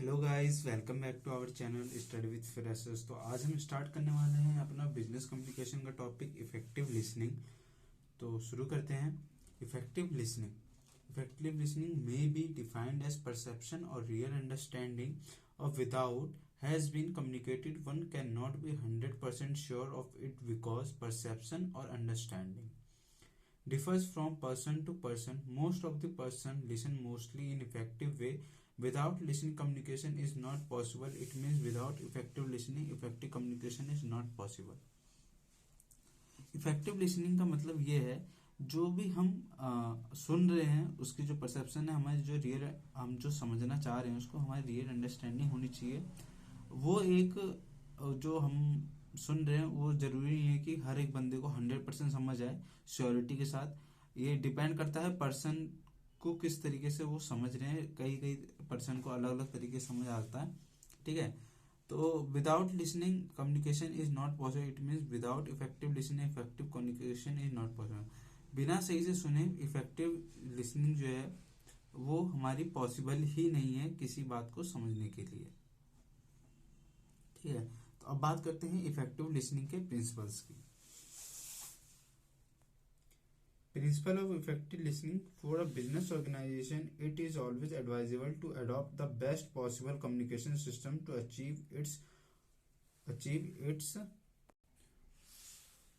Hello guys, welcome back to our channel study with freshers. तो आज हम start करने वाले हैं अपना बिजनेस कम्युनिकेशन का टॉपिक इफेक्टिव लिसनिंग। तो शुरू करते हैं। Effective listening may be defined as perception और real understanding of without has been communicated one can not be 100% sure of it because perception और understanding differs from person to person. Most of the person listen mostly in effective way. Without listening, communication is not possible. It means without effective listening, effective communication is not possible. Effective listening का मतलब ये है जो भी हम सुन रहे हैं उसकी जो परसेप्शन है, हमारी जो रियल हम जो समझना चाह रहे हैं उसको हमारी रियल अंडरस्टैंडिंग होनी चाहिए। वो एक जो हम सुन रहे हैं वो जरूरी नहीं है कि हर एक बंदे को 100% समझ आए श्योरिटी के साथ। ये डिपेंड करता है पर्सन को किस तरीके से वो समझ रहे हैं। कई कई पर्सन को अलग अलग तरीके से समझ आता है, ठीक है। तो without listening communication is not possible. It means without effective listening effective communication is not possible. बिना सही से सुने इफेक्टिव लिसनिंग जो है वो हमारी पॉसिबल ही नहीं है किसी बात को समझने के लिए, ठीक है। तो अब बात करते हैं इफेक्टिव लिसनिंग के प्रिंसिपल्स की। Principle of effective listening for a business organization, it is always advisable to adopt the best possible communication system to achieve its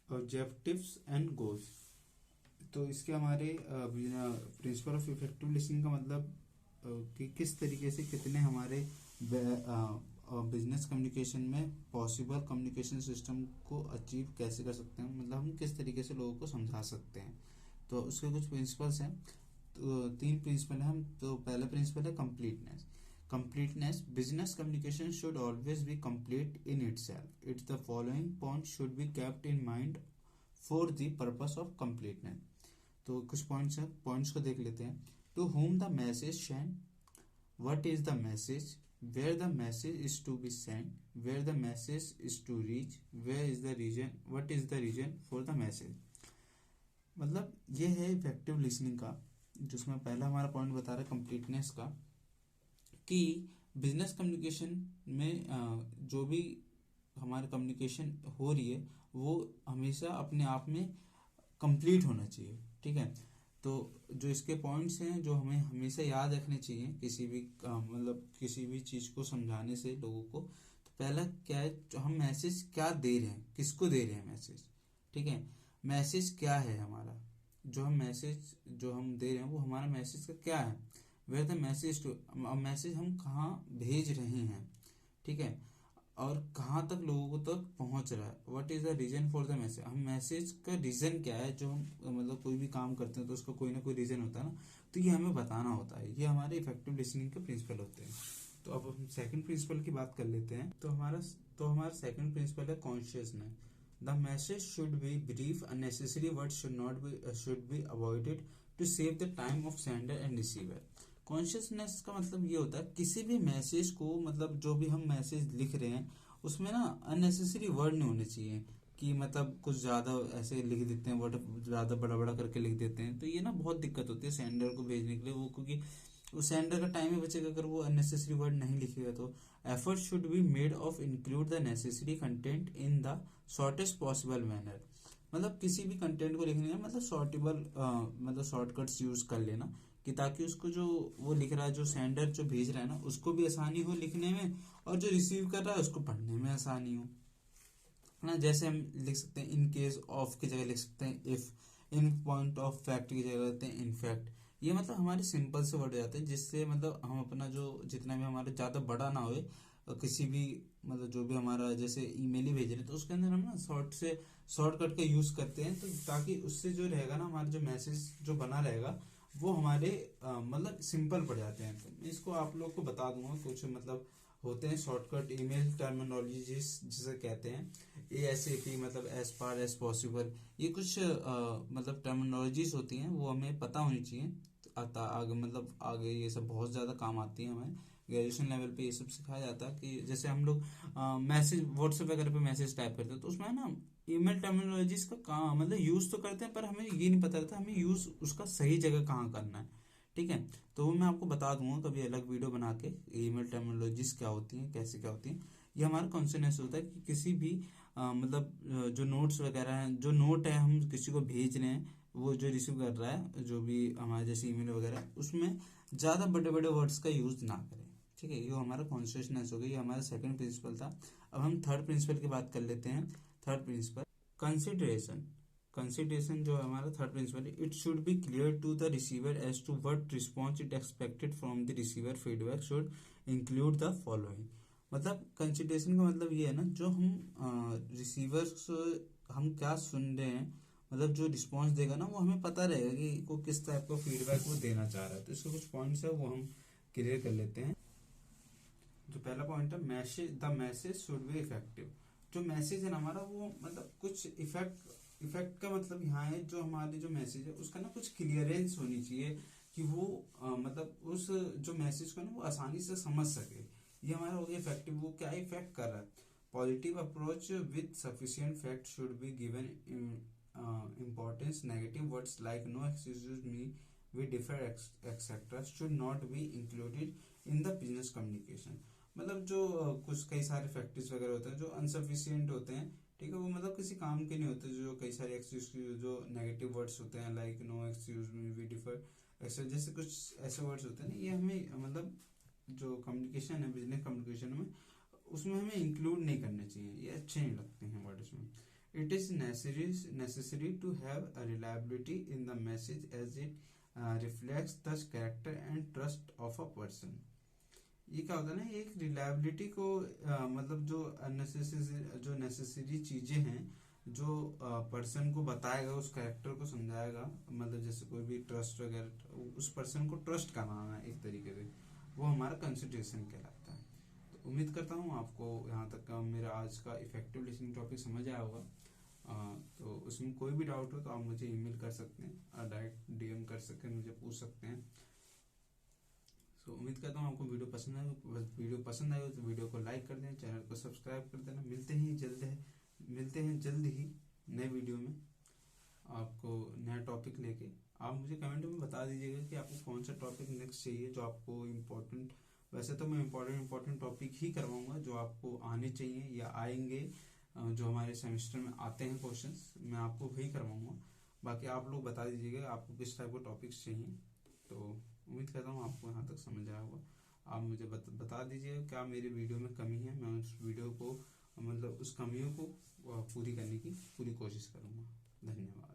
objectives and goals. तो इसके हमारे प्रिंसिपल ऑफ इफेक्टिव लिसनिंग का मतलब कि किस तरीके से कितने हमारे बिजनेस कम्युनिकेशन में पॉसिबल कम्युनिकेशन सिस्टम को अचीव कैसे कर सकते हैं, मतलब हम किस तरीके से लोगों को समझा सकते हैं। तो उसके कुछ प्रिंसिपल्स हैं। तो 3 प्रिंसिपल हैं। हम तो पहला प्रिंसिपल है completeness. Business communication should always be complete in itself. It's the following point should be kept in mind for the purpose of completeness. तो कुछ पॉइंट्स हैं, पॉइंट्स को देख लेते हैं। To whom the message send, what is the message, where the message is to be sent, where the message is to reach, where is the region, what is the reason for the message। मतलब ये है effective listening का, जिसमें पहला हमारा point बता रहा है कंप्लीटनेस का, कि बिजनेस कम्युनिकेशन में जो भी हमारी कम्युनिकेशन हो रही है वो हमेशा अपने आप में कंप्लीट होना चाहिए, ठीक है। तो जो इसके पॉइंट्स हैं जो हमें हमेशा याद रखने चाहिए किसी भी मतलब किसी भी चीज़ को समझाने से लोगों को। तो पहला क्या है, जो हम मैसेज क्या दे रहे हैं, किसको दे रहे हैं मैसेज, ठीक है। मैसेज क्या है हमारा, जो हम दे रहे हैं वो हमारा मैसेज का क्या है। Where the message to, message हम कहाँ भेज रहे हैं, ठीक है, और कहाँ तक लोगों तक पहुंच रहा है। What is the reason for the message, हम मैसेज का रीजन क्या है। जो हम मतलब कोई भी काम करते हैं तो उसका कोई ना कोई रीजन होता है ना, तो ये हमें बताना होता है। ये हमारे इफेक्टिव लिसनिंग के प्रिंसिपल होते हैं। तो अब हम सेकंड प्रिंसिपल की बात कर लेते हैं। तो हमारा सेकंड प्रिंसिपल है consciousness. The message should be brief, unnecessary word should be avoided to save the time of sender and receiver. Consciousness का मतलब ये होता है किसी भी मैसेज को, मतलब जो भी हम मैसेज लिख रहे हैं उसमें ना अननेसेसरी वर्ड नहीं होने चाहिए कि मतलब कुछ ज़्यादा ऐसे लिख देते हैं, वर्ड ज़्यादा बड़ा बड़ा करके लिख देते हैं। तो ये ना बहुत दिक्कत होती है सेंडर को भेजने के लिए, वो क्योंकि उस सेंडर का टाइम ही बचेगा अगर वो अननेसेसरी वर्ड नहीं लिखेगा। तो effort should be made of include the necessary content in the shortest possible manner. मतलब किसी भी कंटेंट को लिखने का मतलब शॉर्टकट्स यूज कर लेना, कि ताकि उसको जो वो लिख रहा है, जो सेंडर जो भेज रहा है ना, उसको भी आसानी हो लिखने में और जो रिसीव कर रहा है उसको पढ़ने में आसानी हो ना। जैसे हम लिख सकते हैं इन केस ऑफ की जगह लिख सकते हैं if, in point of fact की जगह लिखते हैं इन फैक्ट। ये मतलब हमारे सिंपल से वर्ड हो जाते हैं, जिससे मतलब हम अपना जो जितना भी हमारे ज़्यादा बड़ा ना हो किसी भी मतलब जो भी हमारा जैसे ईमेल ही भेज रहे हैं तो उसके अंदर हम ना शॉर्टकट का यूज करते हैं, तो ताकि उससे जो रहेगा ना हमारा जो मैसेज जो बना रहेगा वो हमारे मतलब सिंपल पड़ जाते हैं। तो मैं इसको आप लोग को बता दूंगा। कुछ मतलब होते हैं शॉर्टकट ईमेल टर्मिनोलॉजी जिसे कहते हैं ASAP, मतलब एज फार एज पॉसिबल। ये कुछ मतलब टर्मिनोलॉजीज होती हैं, वो हमें पता होनी चाहिए। आगे मतलब आगे ये सब बहुत ज़्यादा काम आती है हमें। ग्रेजुएशन लेवल पे ये सब सिखाया जाता है कि जैसे हम लोग मैसेज व्हाट्सएप वगैरह पे मैसेज टाइप करते हैं तो उसमें ना ईमेल टर्मिनोलॉजीज का काम मतलब यूज तो करते हैं, पर हमें ये नहीं पता रहता हमें यूज उसका सही जगह कहाँ करना है, ठीक है। तो वो मैं आपको बता दूंगा कभी अलग वीडियो बना के, ईमेल टर्मिनोलॉजीज क्या होती हैं, कैसे क्या होती हैं। ये हमारा कॉन्सेप्ट होता है कि किसी भी मतलब जो नोट्स वगैरह हैं, जो नोट है हम किसी को भेज रहे हैं, वो जो रिसीव कर रहा है, जो भी हमारे जैसे ईमेल वगैरह, उसमें ज़्यादा बड़े बड़े वर्ड्स का यूज़ ना करें। ठीक है, ये हमारा कॉन्शियसनेस हो गई, ये हमारा सेकंड प्रिंसिपल था। अब हम थर्ड प्रिंसिपल की बात कर लेते हैं। Third principal consideration. कंसिडरेशन जो हमारा थर्ड प्रिंसिपल है, it should be clear to the receiver as to what response it expected from the receiver, feedback should include the following. मतलब कंसिडरेशन का मतलब ये है ना, जो हम रिसीवर हम क्या सुन रहे हैं, मतलब जो रिस्पॉन्स देगा ना, वो हमें पता रहेगा कि वो किस टाइप का फीडबैक वो देना चाह रहा है। तो इसके कुछ पॉइंट्स है वो हम क्लियर कर लेते हैं। जो पहला पॉइंट है, message, the message should be effective. जो मैसेज है ना हमारा, वो मतलब कुछ इफेक्ट का मतलब यहाँ है, जो हमारे जो मैसेज है उसका ना कुछ क्लियरेंस होनी चाहिए, कि वो मतलब उस जो मैसेज को ना वो आसानी से समझ सके। ये हमारा हो गया इफेक्टिव। वो क्या इफेक्ट कर रहा है। Positive approach with sufficient fact should be given importance. Negative words like no, excuse me, we differ, etcetera should not be included in the business communication. मतलब जो कुछ कई सारे फैक्टर्स वगैरह होते हैं जो अनसफिशियंट होते हैं, ठीक है, वो मतलब किसी काम के नहीं होते। जो कई सारे एक्सक्यूज, जो नेगेटिव वर्ड्स होते हैं like no, excuse me, we differ, etcetera, जैसे कुछ ऐसे वर्ड्स होते हैं ना, ये हमें मतलब जो कम्युनिकेशन है, बिजनेस कम्युनिकेशन में, उसमें हमें इंक्लूड नहीं करने चाहिए, ये अच्छे नहीं लगते हैं वर्ड इसमें। It is necessary to have a reliability in the message as it reflects the character and trust of a person. ये क्या होता है ना, एक रिलायबिलिटी को मतलब जो अननेसेसरी, जो नेसेसरी चीजें हैं, जो पर्सन को बताएगा, उस कैरेक्टर को समझाएगा, मतलब जैसे कोई भी ट्रस्ट वगैरह, उस पर्सन को ट्रस्ट कराना है एक तरीके से, वो हमारा कंसिडरेशन कहलाता है। तो उम्मीद करता हूँ आपको यहाँ तक का मेरा आज का इफेक्टिव लिसनिंग टॉपिक समझ आया होगा। तो उसमें कोई भी डाउट हो तो आप मुझे ईमेल कर सकते हैं, डायरेक्ट डीएम कर सकते हैं, मुझे पूछ सकते हैं। तो उम्मीद करता हूँ आपको वीडियो पसंद आए। बस वीडियो पसंद आए तो वीडियो को लाइक कर दें, चैनल को सब्सक्राइब कर देना। मिलते हैं जल्द ही नए वीडियो में, आपको नया टॉपिक लेके। आप मुझे कमेंट में बता दीजिएगा कि आपको कौन सा टॉपिक नेक्स्ट चाहिए, जो आपको इम्पोर्टेंट, वैसे तो मैं इम्पोर्टेंट टॉपिक ही करवाऊंगा जो आपको आने चाहिए या आएंगे, जो हमारे सेमेस्टर में आते हैं क्वेश्चंस, मैं आपको वही करवाऊंगा। बाकी आप लोग बता दीजिएगा आपको किस टाइप के टॉपिक्स चाहिए। तो उम्मीद करता हूँ आपको यहाँ तक समझ आया होगा। आप मुझे बता दीजिए क्या मेरी वीडियो में कमी है, मैं उस वीडियो को, मतलब उस कमियों को पूरी करने की पूरी कोशिश करूँगा। धन्यवाद।